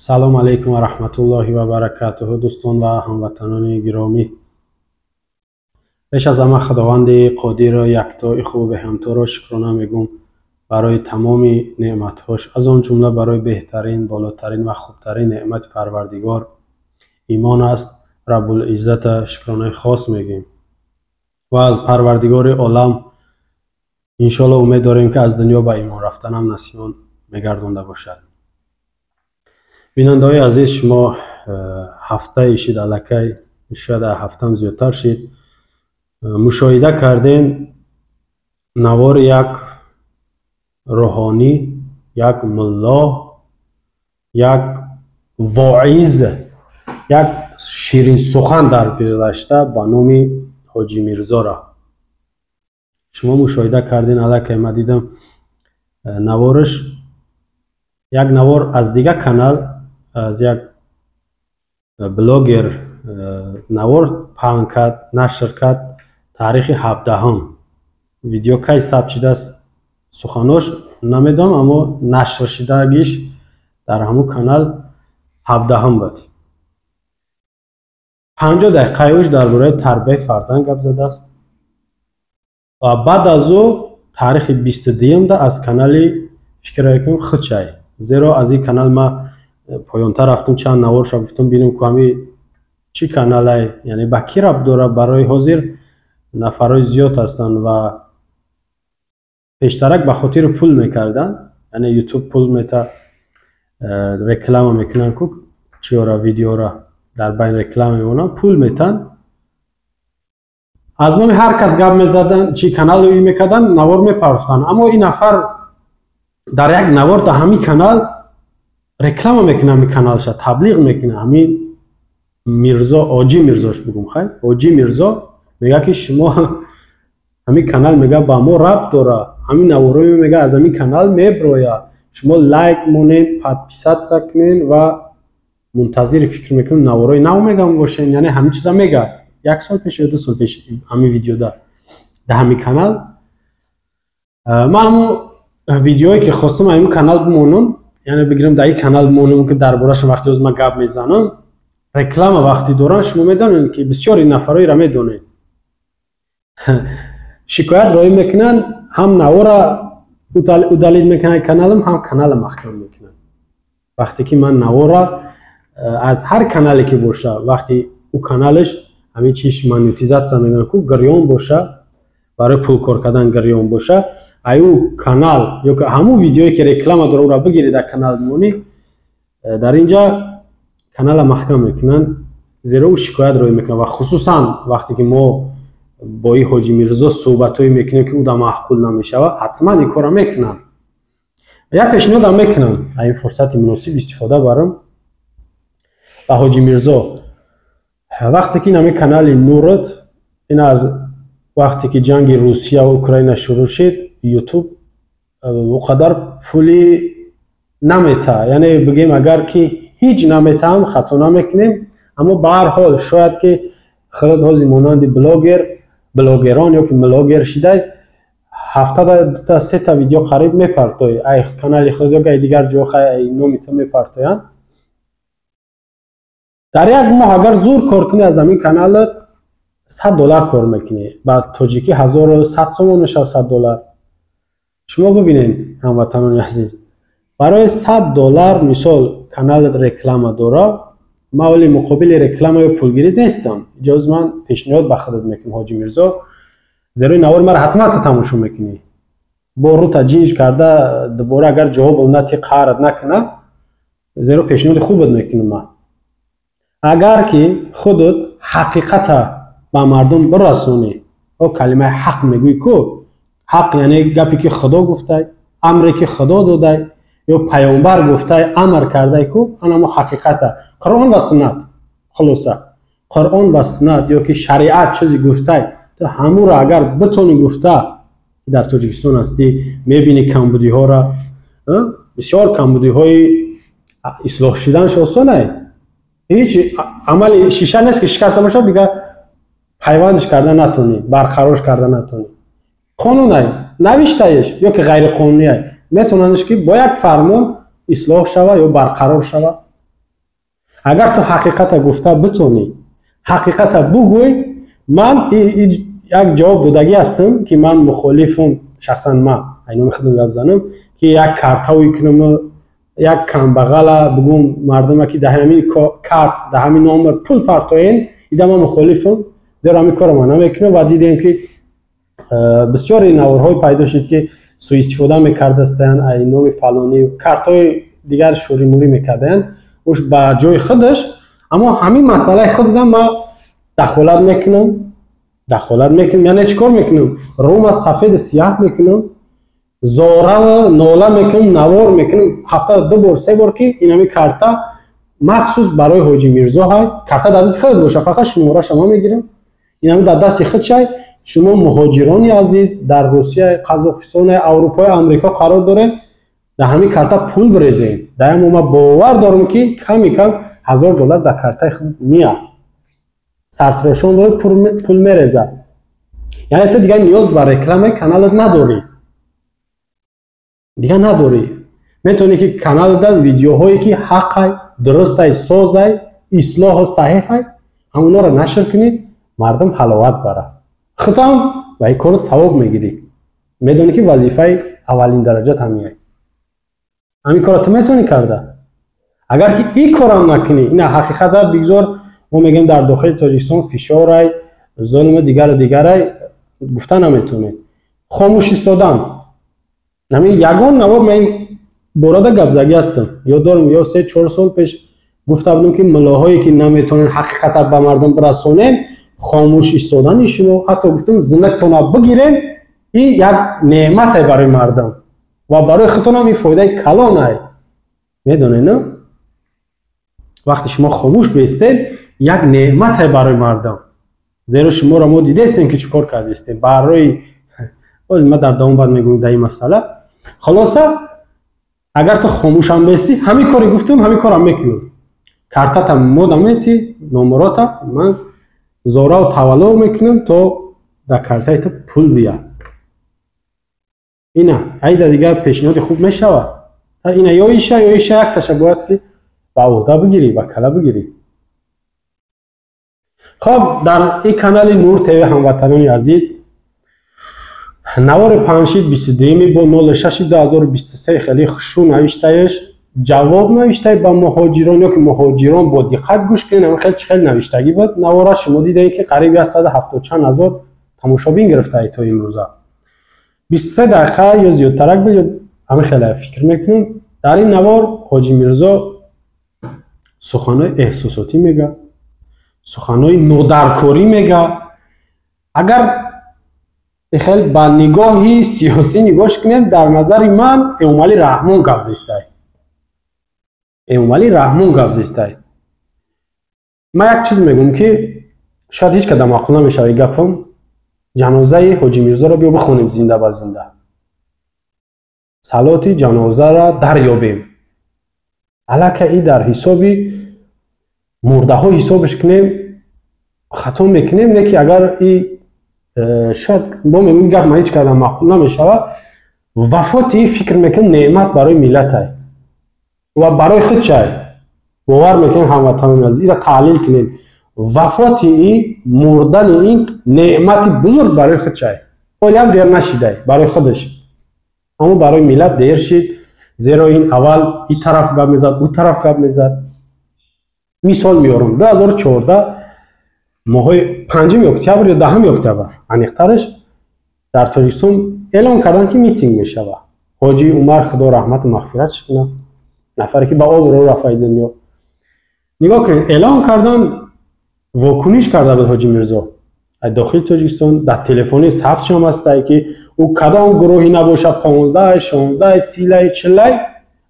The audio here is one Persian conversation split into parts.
سلام علیکم و رحمت الله و برکاته دوستان و هموطنان گرامی. پیش از همه خداوند قادر و یکتا خوب و همتا را شکرانه میگم برای تمام نعمت‌هاش، از آن جمله برای بهترین، بالاترین و خوبترین نعمت پروردگار ایمان است. رب العزت شکرانه خاص میگیم و از پروردگار عالم انشالله امید داریم که از دنیا به ایمان رفتن هم نصیبان میگردانده باشد. بیننده های عزیز، شما هفته شد الکی، شاید هفته هم زیادتر شد، مشاهده کردین نوار یک روحانی، یک ملا، یک واعظ، یک شیرین سخن در گذشته به نام حاجی میرزا را شما مشاهده کردین الکی. من دیدم نوارش یک نوار از دیگه کانال، از یک بلاگر نوار پهن کرد، نشر کرد. تاریخ 17 ویدیو کی ثبت شده است سخناش نمیدونم، اما نشر شدگیش در همون کانال 17 بود. 50 دقیقه اوش درباره تربیت فرزند گپ زده است و بعد از او تاریخ 22 ده از کانال فکر میکنم خودشای، زیرا از این کانال ما پایانتر رفتم چند نوارش گفتم ببینم که همی چی کانال یعنی با کی ربط داره. برای حاضر نفرای زیاد هستن و پیشترک به خاطر پول میکردن، یعنی یوتیوب پول میتا رکلام میکنن که چیورا ویدیو را در بین رکلام میمونن پول میتن. از من هر کس گپ میزدن چی کانال رو میکردن نوار میپرفتن، اما این نفر در یک نوار تا همین کانال رکلام میکنه، می کانالش تبلیغ میکنه. همین میرزا، حاجی میرزاش بگم خیر، حاجی میرزا میگه که شما همین کانال میگه با ما ربط داره، همین نوارو میگه از همین کانال میبروید، شما لایک مونید، پادپیسات سکنین و منتظر فکر میکنین نوارای نو میگم باشین. یعنی همین چیزا میگه. یک سال پیش یا 2 سال پیش همین ویدیو ده همین کانال. من همون ویدیویی که خواستم همین کانال بمونم، یعنی بگیرم در این کانال بمونم که درباره‌اش وقتی از ما گپ میزنم رکلام وقتی دوران شما میدونین که بسیاری نفرایی را میدونین شکایت رای میکنن، هم نوارا ادالید میکنن کانالم، هم کانال محکم میکنن. وقتی که من نوارا از هر کانالی که باشه، وقتی او کانالش همین چیش مانیتیزاسیا میگن که گریان باشه، برای پول کار کردن گریان باشه، ایو کانال یا که همون ویدیویی که رکلام داره او را بگیرید در کانال مونی، در اینجا کانال محکم میکنن، زیرا او شکایت روی میکنن. و خصوصا وقتی که ما با این حاجی میرزا صحبتایی میکنیم که او در معقول نمیشوه، حتما این کارا میکنن. یک پیشنهاد هم میکنم این فرصت مناسب استفاده برم با حاجی میرزا، وقتی که نمی کانال نورت این از وقتی که جنگ روسیه و اوکراین شروع شد یوتیوب وقدر پولی نمیته، یعنی بگیم اگر که هیچ نمیته هم خطا نمیکنیم، اما به هر حال شاید که خرد هازی مانند بلاگران یا که ملاگر شده هفته تا 3 تا ویدیو قریب میپرتوی ای کانال خود یا که دیگر جو خیلی نومیته میپرتوین. در یک ماه اگر زور کار کنی از همین کانال $100 کار میکنی، بعد تاجیکی 1100 سوم میشه $100. شما ببینید هموطنان عزیز، برای $100 مثال کانال رکلام داره، ما ولی مقابل رکلام یا پولگیری نیستم. اجازه من پیشنهاد به خودت میکنم حاجی میرزا، زیرا نوار مرا حتما تماشا میکنی، با رو تجینج کرده دوباره اگر جواب اونتی قرار نکنه، زیرا پیشنهاد خوبت میکنم من. اگر که خودت حقیقت با مردم برسونی و کلمه حق میگویی که حق یعنی گپی که خدا گفته، امری که خدا داده یا پیامبر گفته، امر کرده که اما حقیقت قرآن و سنت، خلاصه قرآن و سنت یا که شریعت چیزی گفته تو همون را اگر بتونی گفته، در تاجیکستان هستی میبینی کمبودی ها را، بسیار کمبودی های اصلاح شدنش آسانه، هیچ عمل شیشه نیست که شکسته باشه دیگه پیوندش کردن نتونی، برقرارش کردن نتونی. قانونی نوشتهش یا که غیر قانونی میتوننش که با یک فرمان اصلاح شوه یا برقرار شوه. اگر تو حقیقت گفته بتونی حقیقت بگوی، من یک جواب دادگی هستم که من مخالفم، شخصا من اینو میخوام گپ بزنم که یک کارتاوی کنم، یک کمبغل بگم مردم که در همین کارت در همین نمبر پول پرتوین، ایده من مخالفم، زیرا همین کار من نمیکنم و دیدیم که بسیاری نوارهای پیدا شد که سوء استفاده میکردن، این نام فلانی کارتای دیگر شوری موری میکردن وش با جای خودش. اما همین مسئله خود ما دخالت میکنم یعنی چیکار میکنم؟ روم از سفید سیاه میکنم، زوره و ناله میکنم، نوار میکنم، هفته 2 بار 3 بار که این همی کارتا مخصوص برای حاجی میرزا های کارتا در دست خود باشه، فقط شماره شما میگیرم، این همی در دست خود شای. شما مهاجرانی عزیز در روسیه، قزاقستان، اروپا، امریکا قرار داره، در همین کارتا پول بریزین. در ما باور دارم که کمی کم $1000 در کارتای خود میاد، سرتراشون روی پول میریزه. یعنی تو دیگه نیاز به رکلام کانالت نداری. میتونی که کانال داد ویدیوهایی که حق درسته، سازه، اصلاح و صحیح همونا رو نشر کنی، مردم حلاوت بره. ختم و این کارت ثواب میگیری. میدونی که وظیفه اولین درجه همیه. همین کارت میتونی کرده. اگر که این کارم نکنی، این حقیقت بگذار، ما میگیم در داخل تاجیکستان فشار ظلم دیگر گفتن نمیتونه. خاموش ایستادن. همین یگان نوار من براده گپزگی هستم. یاد دارم یا 3-4 سال پیش گفته بودم که ملاهایی که نمیتونن حقیقت به مردم برسونن، خاموش ایستادن شما، حتی گفتم زنکتون بگیرین، این یک نعمت برای مردم و برای خودتون هم این فایده کلانه. میدونین نه؟ وقتی شما خاموش بیستید یک نعمت برای مردم، زیرا شما را ما دیده استیم که چیکار کردید برای ما در دوام بعد میگم در این مسئله. خلاصه اگر تو خاموش هم بیستی، همین کاری گفتم همین کارم میکنم. کارتات مودمیتی نمرات من زورا و تولو میکنم تا در کارتای تو پول بیاد. اینا ایده دیگه پیشنهاد خوب میشوه. اینا یا ایشه یک تشه باید که با عهده بگیری، با کلا بگیری. خب در این کانال نور تیوی هموطنان عزیز، نوار پنجشنبه 22 با 06/2023 خیلی خوشو نوشتهش، جواب نوشته با مهاجران یا که مهاجران با دقت گوش کنین. خیلی نوشتگی بود. نوارا شما دیدین که قریب 170 چند هزار تماشابین گرفته تا امروز. 23 دقیقه یا زیادتر بود. همه خیلی فکر میکنم در این نوار حاجی میرزا سخنهای احساساتی میگه، سخنهای نودرکاری میگه. اگر خیلی با نگاهی سیاسی نگاهش کنیم، در نظر من امامعلی رحمان گفته. من یک چیز میگم که شاید هیچ کدام معقول نمیشه گپم، جنازه حاجی میرزا را بیا بخونیم زنده به زنده، صلات جنازه را دریابیم. الکه ای در حسابی مرده ها حسابش کنیم خطا میکنیم. نه که اگر ای شاید با میگم گپ من هیچ کدام معقول نمیشه، وفاتی فکر میکن نعمت برای ملت و برای خود چای باور میکنین هموطنان از این را تعلیل کنین. وفاتی این مردن این نعمتی بزرگ برای خود چای، ولی هم دیر نشیده برای خودش، اما برای ملت دیر شد. زیرا این اول این طرف گپ میزد، اون طرف گپ میزد. مثال میارم 2014 ماه 5 اکتبر یا 10 اکتبر انیخترش در تاجیکستان اعلام کردن که میتینگ میشه. حاجی عمر خدا رحمت و مغفرتش کنه، نفری که با آب رو رفای دنیا. نگاه کنید اعلام کردن، واکنش کرده بود حاجی میرزا از داخل تاجیکستان. در تلفنی ثبت هم هست که او کدام گروهی نباشه 15 16 30 40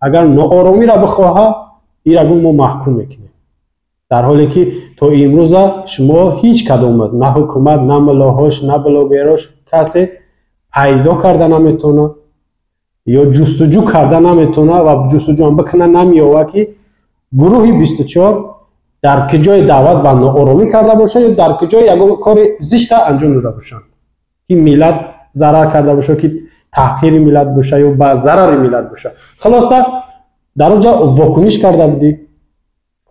اگر ناآرامی را بخواه این را ما محکوم میکنیم. در حالی که تا امروز شما هیچ کدام نه حکومت نه ملاهاش نه بلاگراش کسی پیدا کرده نمیتونه یا جستجو کرده نمیتونه و جستجو هم بکنه نمیاوه که گروهی 24 در کجای دعوت به ناآرامی کرده باشه یا در کجای یک کار زشت انجام داده باشن که ملت ضرر کرده باشه، که تحقیر ملت باشه یا به ضرر ملت باشه. خلاصه در اونجا واکنش کرده بودی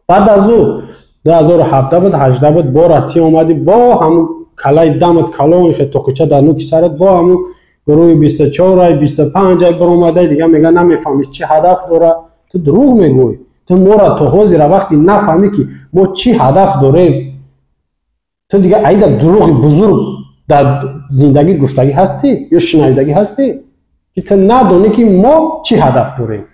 بعد از او 2017 بود 18 بود با راسیه اومدی با همون کلای دمت کلون خیلی توقیچه در نوک سرت با همون گروه 24 ای 25 ای بر اومده دیگه میگه نمیفهمی چی هدف داره. تو دروغ میگوی. تو مورا تو حاضر وقتی نفهمی که ما چی هدف داریم تو دیگه ایده دروغ بزرگ در زندگی گفتگی هستی یا شنیدگی هستی که تو ندونی که ما چی هدف داریم.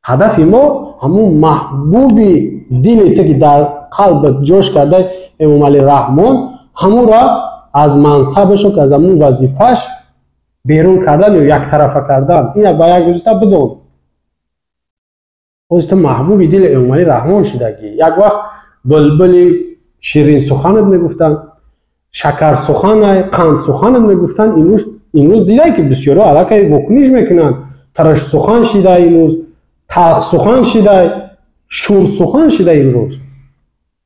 هدف ما همون محبوبی دلی که در قلبت جوش کرده امام علی رحمان همون را از منصبش و از همون وظیفش بیرون کردن یا یک طرفه کردن. این با یک روزتا بدون تو محبوبی دل امام علی رحمان شدگی. یک وقت بلبلی شیرین سخنت میگفتن، شکر سخن، قند سخنت میگفتن. امروز دیده که بسیارا علاقه واکنش میکنن، ترش سخن شده امروز، تلخ سخن شده، شور سخن شده امروز.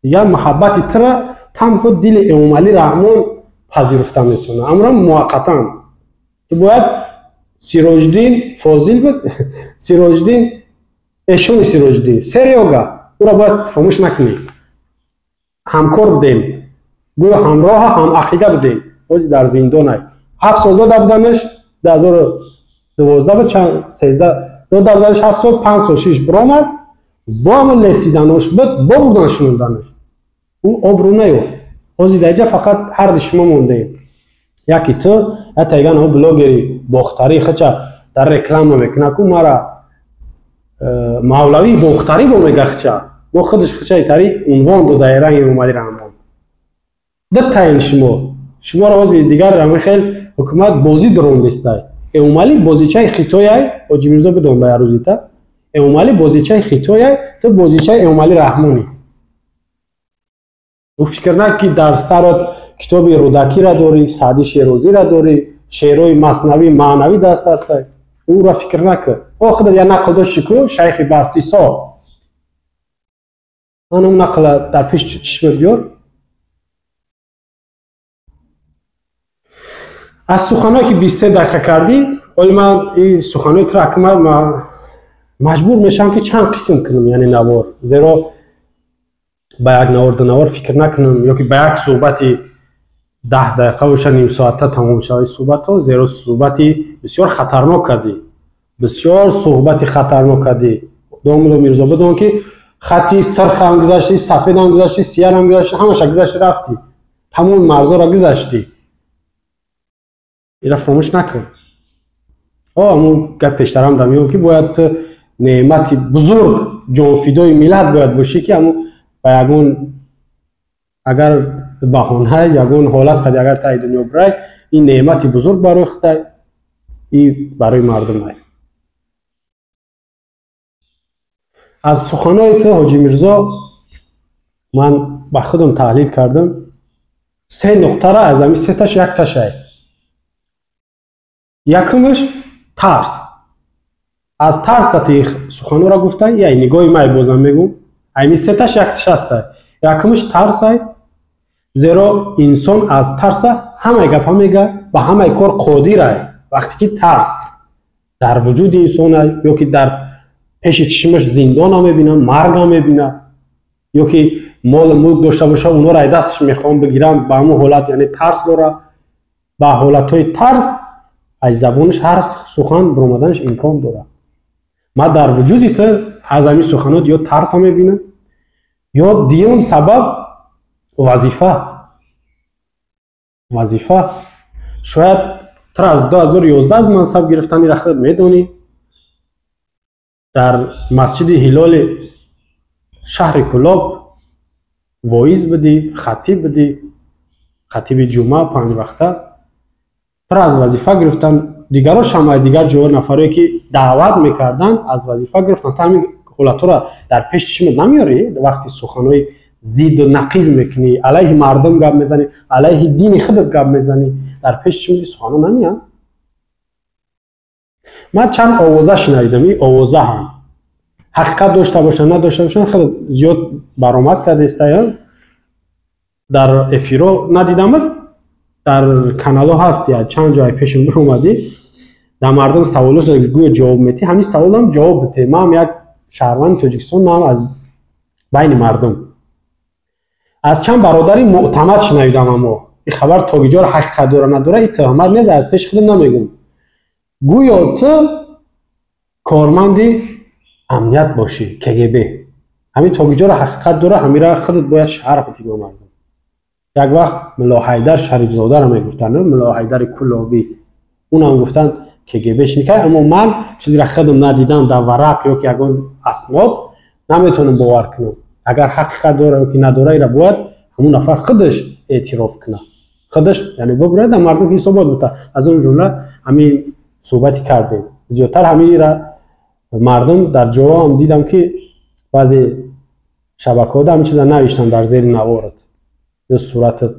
یا محبت تر تنها دل امام علی رحمان پذیرفته میتونه، امرا موقتا. تو باید سیراجدین فاضل بود، سیراجدین اشون سیراجدین سریوگا او را باید فراموش نکنی. همکار بدیم، گویا همراه هم عقیده بدیم. اوزی در زندان ای 7 سال داده بودنش 2012 بود چند 13 داده بودنش 7 سال 5 سال 6 برآمد با هم لسیدنش بود با بردن شنوندنش. او آبرو نیفت. اوزی در اینجا فقط هر شما مونده ایم. یکی تو حتی اگر او بلاگری باختری خچه در رکلام میکنه که مرا مولوی باختری با میگه خچه با خودش خچه تری عنوان دو دایره امام علی رحمان ده تاین شما را وزی دیگر رمی خیل حکومت بازی درون دسته. امام علی بازیچه خیتوی حاجی میرزا بدون به روزیتا امام علی بازیچه خیتوی تو بازیچه امام علی رحمانی. او فکر نکی در سرت کتاب رودکی را داری، سعدی شیرازی را داری، شعرهای مثنوی معنوی در سرت او را فکر نکن. او خودت یا نقل داشتی که شیخ برسیسا من اون نقل در پیش چشم بیار. از سخنایی که 23 دقیقه کردی ولی من این سخنای ترکمه مجبور میشم که چند قسم کنم یعنی نوار، زیرا با یک نوار دو نوار فکر نکنم یا که با یک صحبتی 10 دقیقه و نیم ساعته تمام شد صحبت ها. زیرا صحبتی بسیار خطرناک کردی، بسیار صحبتی خطرناک کردی. دوم میرزا بدون که خطی سرخ هم گذاشتی، سفید هم گذاشتی، سیاه هم گذاشتی، همش گذاشتی رفتی، تمام مرزا را گذاشتی. این را فراموش نکن. امون گپ پیشترم دمیو که باید نعمتی بزرگ جان فدای ملت باید باشی که امون با یگون اگر بهانه یگون حالت خود اگر تا دنیا برای این نعمتی بزرگ برای خدای این برای مردم های. از سخنهای تو حاجی میرزا من با خودم تحلیل کردم. 3 نقطه را از همین 3 تاش یک تاش های. یکمش ترس. از ترس تا سخنو را گفتن یا نگاهی من بازم میگم همین 3 تاش یک تاش هست. یکمش ترس های، زیرا انسان از ترس همه گپ میگه و همه کار قادره. وقتی که ترس در وجود انسان یا که در پیش چشمش زندان هم میبینه، مرگ هم میبینه، یا که مال ملک داشته باشه اونا را دستش میخوام بگیرن، به همون حالت یعنی ترس داره. به حالت های ترس از زبانش هر سخن برآمدنش امکان داره. ما در وجودی تو از همین سخنات یا ترس هم میبینم یا دیون سبب وظیفه. شاید تر از 2011 از منصب گرفتنی را خود میدونی. در مسجد هلال شهر کلاب واعظ بدی، خطیب جمعه 5 وقته. تر از وظیفه گرفتن دیگران شما دیگر جور نفرایی که دعوت میکردن از وظیفه گرفتن. تا همین حالت را در پیش چشمت نمیاری؟ وقتی سخنهای زید و نقیض میکنی، علیه مردم گپ میزنی، علیه دین خودت گپ میزنی، در پیش چشمت سخنها نمیان. من چند آوازه شنیدم. این آوازه هم حقیقت داشته باشن نداشته باشن خیلی زیاد برآمد کرده است. در افیرو ندیدم، در کانال ها هست یا چند جای پیشم اومدی در مردم سوالش گویا جواب میدی. همین سوال هم جواب بده. من هم یک شهروند تاجیکستان، من هم از بین مردم. از چند برادری معتمد شنیدم، اما این خبر تا کجا حقیقت داره نداره اتهامات نیست، از پیش خودم نمیگم. گویا تو کارمند امنیت باشی KGB، همین تا کجا حقیقت داره همین را خودت باید شرح بدی به مردم. یک وقت ملا حیدر شریف زاده را میگفتن، ملا حیدر کلابی، اونم گفتن KGB شنیده، اما من چیزی را خودم ندیدم در ورق یا که اگه اسناد نمیتونم باور کنم. اگر حقیقت داره یا که نداره ایرا باید همون نفر خودش اعتراف کنه، خودش یعنی ببره در مردم حسابات بده. از اون جمله همین صحبتی کردیم. زیادتر همین را مردم در جواب هم دیدم که بعضی شبکه‌ها همین چیزا نوشتن در زیر نوارت یا صورتت،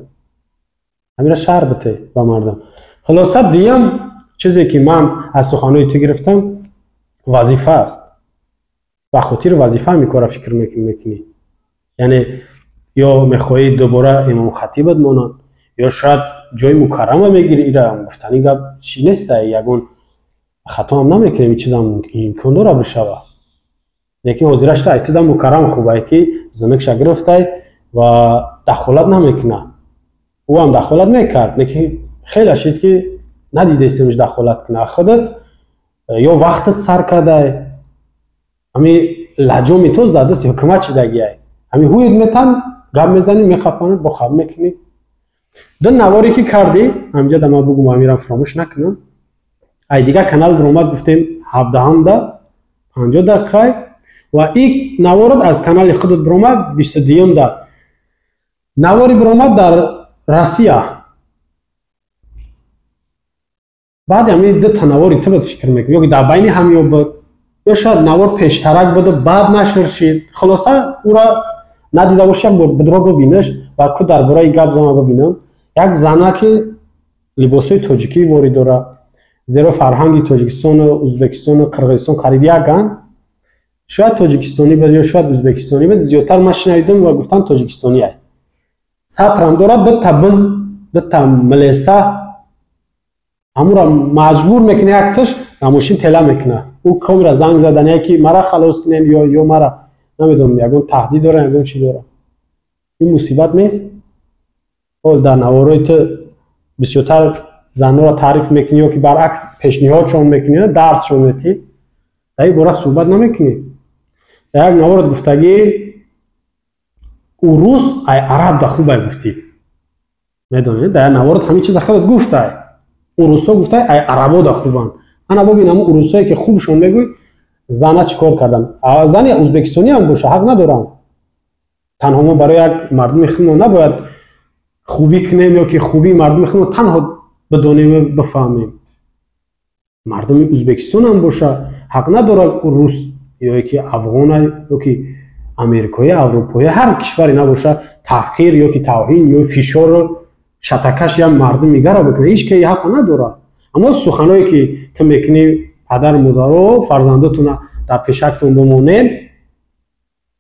همین را شرح بده با مردم. خلاصه دیگه چیزی که من از سخنهای تو گرفتم وظیفه است. و خاطر وظیفه میکاره فکر میکنی، یعنی یا میخوایی دوباره امام خطیبت مانند یا شاید جای مکرمه میگیری. ایره هم گفتنی گپ چی نیست، یگون خطا هم نمیکنیم، این چیز هم امکان داره بشوه. یکی حاضرش تا ایتو دم مکرم خوبه که زنکش گرفته و دخالت نمیکنه، او هم دخالت میکرد، یکی خیلی شید که ندیده استیمش دخالت کنه. خودت یا وقتت سر کرده، همی لجامی توز در دست حکومت شدگیه، همی هوید میتن گم میزنی میخپاند با خواب میکنی. دو نواری که کردی همجا دما بگم امیرم فراموش نکنم. ای دیگه کانال برامد گفتیم 17 ده 50 دقیقه و این نوارد از کانال خودت برامد 22 ده نواری برامد در روسیه. بعد همین دو تا نواری تو فکر میکنی یا در بین همی بود یا شاید نوار پیشترک بوده بعد نشر شد. خلاصه او را ندیده باشی بدرا ببینش و که درباره گپ زدم ببینم. یک زنه که لباسای تاجیکی وارد داره، زیرا فرهنگ تاجیکستان و ازبکستان و قرقیزستان قریب یکن. شاید تاجیکستانی بود یا شاید ازبکستانی بود، زیادتر من شنیدم و گفتن تاجیکستانی است. سطر هم داره، دو تا بز دو تا ملیسه همون را مجبور میکنه یکتش ماشین تلا میکنه. او کامرا زنگ زدنه که مرا خلاص کنین یا مرا نمیدونم یگون تهدید داره یگون چی داره. این مصیبت نیست؟ اول در نوارای تو بسیارتر زنها را تعریف میکنی یا که برعکس پیشنهادشون میکنی، درسشون میدی، در این باره صحبت نمیکنی. در یک نوارت گفتگی او روس ای عرب در خوبه گفتی، میدونی در نوارت همین چیز خودت گفته. او روسا گفته ای عربا در خوبن. انا ببینم او روسایی که خوبشون میگوی زنها چیکار کردن. زن ازبکستانی هم باشه حق ندارن. تنها ما برای یک مردم خودمون نباید خوبی کنیم یا که خوبی مردم خودمون تنها بدونیم بفهمیم. مردم ازبکستان هم باشه حق نداره روس یا که افغان یا که امریکایی اروپایی هر کشوری نباشه تحقیر یا که توهین یا فشار شتکش یا مردم دیگر را بکنه. هیچ کی حق نداره. اما سخنایی که تو میکنی پدر مادر و فرزندتون در پیشکتون بمونین،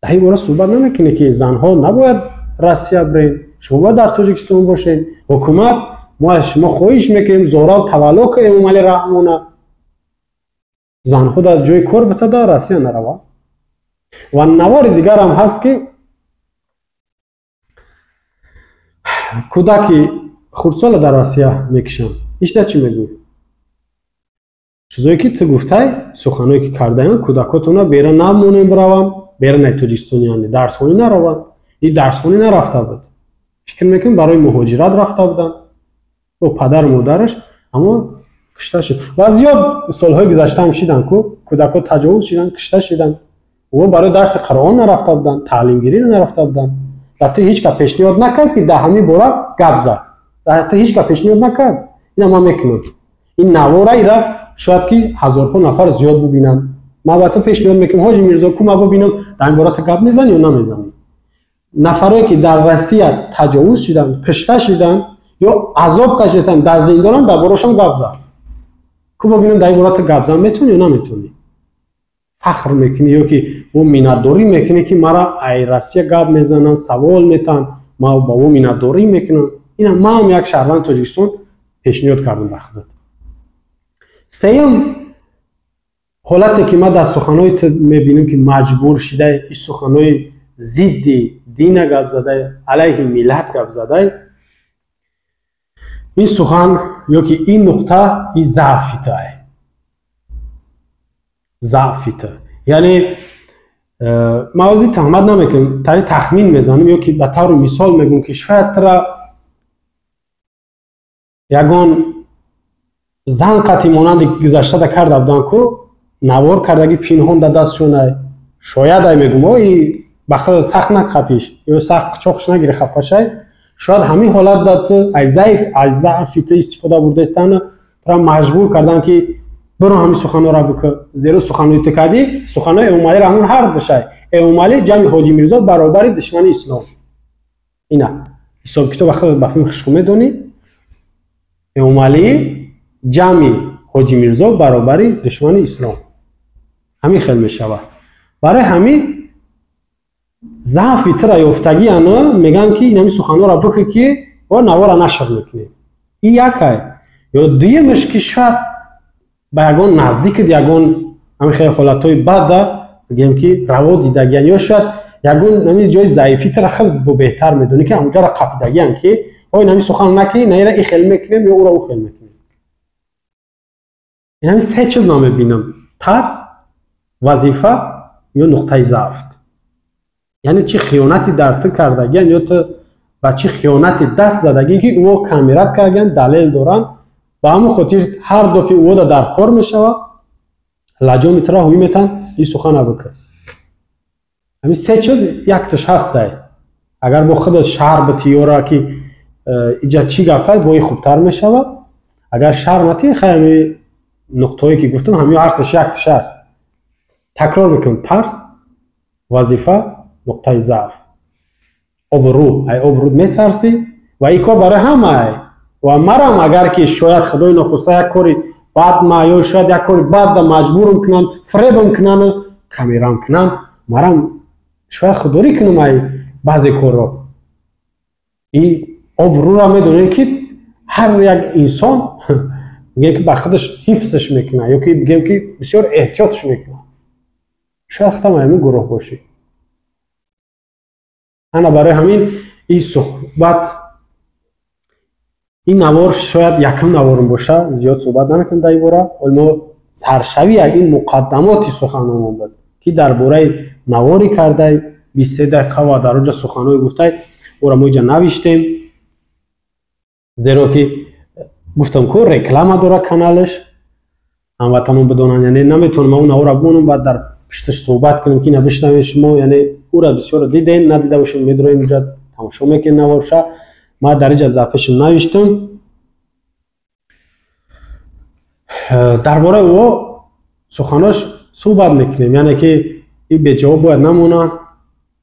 در این باره صحبت نمیکنی که زنها نباید روسیه برین، شما باید در تاجیکستان باشین. حکومت ما شما خواهش میکنیم زورا و تولا که امام علی رحمونه زنها در جای کار بتا در روسیه نروا. و نوار دیگر هم هست که کودکی خردسال در روسیه میکشن. ایشتا چی میگوی؟ چیزایی که تو گفته سخنایی که کرده این کودکاتون بیرون نمونیم بروان، بیرون تاجیکستانی درس خونی نروان. این درس خونی نرفته بود، فکر میکنم برای مهاجرت رفته بودن با پدر و مادرش، اما کشته شد. و زیاد سالهای گذشته هم شدن که کودکات تجاوز شدن کشته شدن و برای درس قرآن نرفته بودن، تعلیم گیری نرفته بودن. حتی هیچ که پیشنهاد نکرد که در همین باره گپ زد، حتی هیچ که پیشنهاد نکرد. اینا ما میکنیم این نواره ایرا شاید که هزارها نفر زیاد ببینن. ما با تو پیشنهاد میکنم حاجی میرزا کو ما ببینم در این باره گپ میزنی یا نمیزنی. نفرایی که در روسیه تجاوز شدن، کشته شدن یا عذاب کشیدن، در زندان در بارشون گپ زد. کو ببینم در این باره گپ زدن میتونی یا نمیتونی. فخر میکنی یا که او مینادوری میکنی که مرا ای روسیه گپ میزنن، سوال میتن، ما با او مینادوری میکنم. اینا ما هم یک شهروند تاجیکستان پیشنهاد کردم به خودت. سوم حالتی که ما در سخنهای میبینیم که مجبور شده این سخنهای зидди дина гап задай, алайҳи миллат гап задай, ин сухан ёки ин нуқта ин заъфита. Заъфита. Яъне мавзӯи таҳмат намекунем, тари тахмин мезанем ёки ба таври мисол мегӯм ки шояд тра ягон зан қати монанди гузаштада карда буданд ку навор кардаги пинҳон да дастшонай шояд ай мегӯм ой бахил сахт нақапиш ё сахт қичоқш нагири хафашай шояд ҳамин ҳолат дат ай заъфита истифода бурда истанд тра маҷбур кардан ки برو همین سخنان را بکن زیرا سخنان تکادی سخنان امامعلی رحمون هر دشای امامعلی جمع حاجی میرزا برابر دشمن اسلام اینا حساب کتاب بخیر بفهم خشکومه دونی امامعلی جمع حاجی میرزا برابر دشمن اسلام همین خیلی میشود برای همین ضعف تر یافتگی انا میگن که این همین سخنان را بکن که و نوار نشر میکنه این یکی یا دویمش که شاید با یگان نزدیک یگان همین خیلی حالتهای بد بگیم که روا دیدگیان یا شاید یگان همین جای ضعیفی تر خیلی بهتر میدونی که اونجا را قپیدگیان که آی همین سخن نکنی نه را این خیلی میکنیم یا او را او خیلی میکنیم این همین سه چیز من میبینم ترس وظیفه یا نقطه ضعف یعنی چی خیانتی در تو کردگیان یا تو با چی خیانتی دست زدگی که او کامیرات کردگیان دلیل دارن با همون خاطر هر دفعه او در کار میشود لجا میتره هوی میتن این سخن بکن همین سه چیز یکتش هسته اگر با خود شهر به تیورا که اینجا چی گفت با این خوبتر میشود اگر شهر نتی خیلی نقطه هایی که گفتم همین هرستش یکتش هست تکرار بکن ترس وظیفه نقطه ضعف ابرو ای ابرو میترسی و این کار برای همه و مرام اگر که شاید خدای نخواسته یک کاری بد ما یا شاید یک کاری بد مجبورم کنن فریبم کنن کامیرام کنن مرام شاید خودداری کنم ای بعضی کار رو این آبرو را میدونین که هر یک انسان میگه که با خودش حفظش میکنه یا که بگیم که بسیار احتیاطش میکنه شاید ختم همین گروه باشی انا برای همین این صحبت این نوار شاید یکم نوارم باشه زیاد صحبت نمیکنم در این باره ولی سرشوی این مقدماتی سخنانم بود که درباره نواری کرده 23 دقیقه و در اونجا سخنای گفته او را ما اینجا نوشتیم زیرا که گفتم که رکلام داره کانالش هموطنان بدونن یعنی نمیتونم اون نوار را بونم بعد در پشتش صحبت کنیم که نبشتم شما یعنی او را بسیار دیدین ندیده باشین میدونیم اینجا تماشا میکنین نوارشه ما در اینجا در پیش نوشتم درباره او سخناش صحبت میکنیم یعنی که این به جواب باید نمونه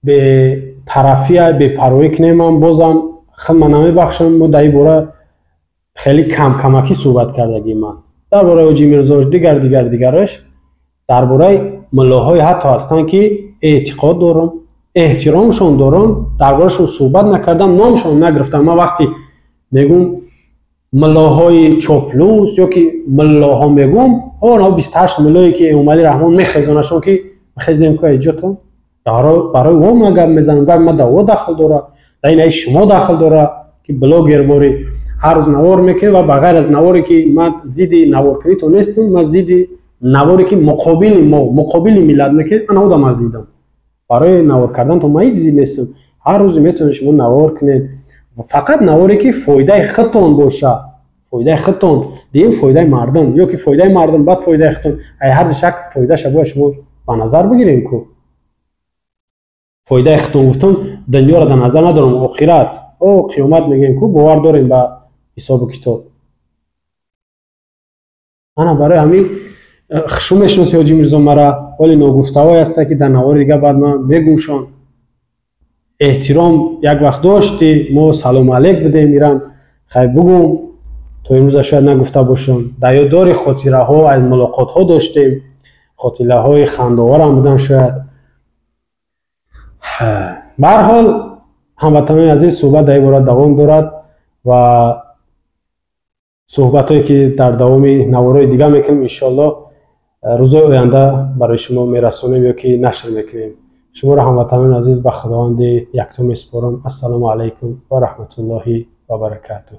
به طرفی به پروی کنیم بازم خیلی من نمیبخشم ما در این باره خیلی کمکی صحبت کردگی من درباره حاجی میرزا دیگرش درباره ملاهای حتی هستن که اعتقاد دارم احترامشون دارم درباره‌شون صحبت نکردم نامشون نگرفتم ما وقتی میگم ملاهای چاپلوس یا که ملاها میگم اونا 28 ملایی که امامعلی رحمون میخزونشون که خزیم که ایجاتون برای او مگه میزنم ما دعوا داخل داره در این شما داخل داره که بلاگر واری هر روز نوار میکنه و بغیر از نواری که من زیدی نوار کنی تو نیستم من زیدی نواری که مقابل میلاد میکنه انا او دم زیدم برای نوار کردن تو ما هیچ چیزی نیستم هر روز میتونید شما نوار کنید فقط نواری که فایده خودتون باشه فایده خودتون دیگه فایده مردم یا که فایده مردم بعد فایده خودتون هر شک فایده شبیه شما به نظر بگیرین کو فایده خودتون گفتم دنیا را در نظر ندارم آخرت او قیامت میگین کو باور داریم به حساب کتاب انا برای همین شما میشناسی حاجی میرزا مرا ولی ناگفته‌ای هست که در نوار دیگه بعد من میگمشون احترام یک وقت داشتی ما سلام علیک بدیم میرم خیلی بگم تو امروز شاید نگفته باشم در یادداری خاطره ها از ملاقات ها داشتیم خاطره های خنده‌آور هم بودن شاید به هر حال هموطنان عزیز صحبت در این باره دوام دارد و صحبت هایی که در دوام نوارهای دیگه میکنیم انشالله روزهای آینده برای شما میرسونیم یا که نشر میکنیم شما را هموطنان عزیز به خداوند یکتا میسپارم. السلام علیکم و رحمت الله و برکاته.